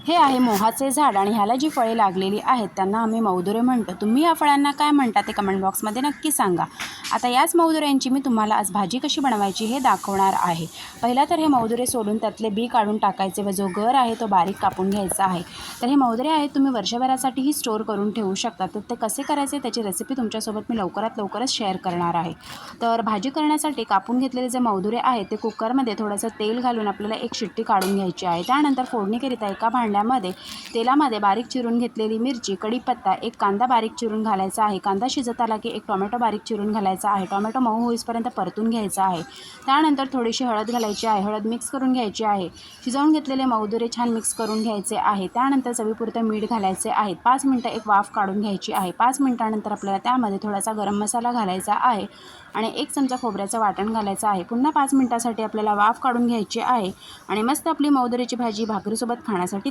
हे आहे मोहाचे झाड आणि ह्याला जी फळे लागलेली आहेत त्यांना आम्ही मौदुरे म्हणतो। तुम्ही या फळांना काय म्हणता ते कमेंट बॉक्समध्ये नक्की सांगा। आता याच मौदुऱ्यांची मी तुम्हाला आज भाजी कशी बनवायची हे दाखवणार आहे। पहिला तर हे मौदुरे सोलून त्यातले बी काढून टाकायचे व जो गर आहे तो बारीक कापून घ्यायचा आहे। तर हे मौदुरे आहेत तुम्ही वर्षभरासाठीही स्टोअर करून ठेवू शकता। तर ते कसे करायचे त्याची रेसिपी तुमच्यासोबत मी लवकरच शेअर करणार आहे। तर भाजी करण्यासाठी कापून घेतलेले जे मौदुरे आहेत ते कुकरमध्ये थोडंसं तेल घालून आपल्याला एक शिट्टी काढून घ्यायची आहे। त्यानंतर फोडणीकरिता एका भांड्यामध्ये तेलामध्ये बारीक चिरून घेतलेली मिरची, कढीपत्ता, एक कांदा बारीक चिरून घालायचा आहे। कांदा शिजत आला की एक टोमॅटो बारीक चिरून घालायचा आहे। टोमॅटो मऊ होईपर्यंत परतून घ्यायचा आहे। त्यानंतर थोडीशी हळद घालायची आहे। हळद मिक्स करून घ्यायची आहे। शिजवून घेतलेले मौदुरे छान मिक्स करून घ्यायचे आहे। त्यानंतर चवीपुरतं मीठ घालायचे आहे। 5 मिनिटं एक वाफ काढून घ्यायची आहे। 5 मिनिटानंतर आपल्याला त्यामध्ये थोडासा गरम मसाला घालायचा आहे आणि 1 चमचा खोबऱ्याचं वाटण घालायचं आहे। पुन्हा 5 मिनिटासाठी आपल्याला वाफ काढून घ्यायची आहे आणि मस्त आपली मौदुऱ्याची भाजी भाकरीसोबत खाण्यासाठी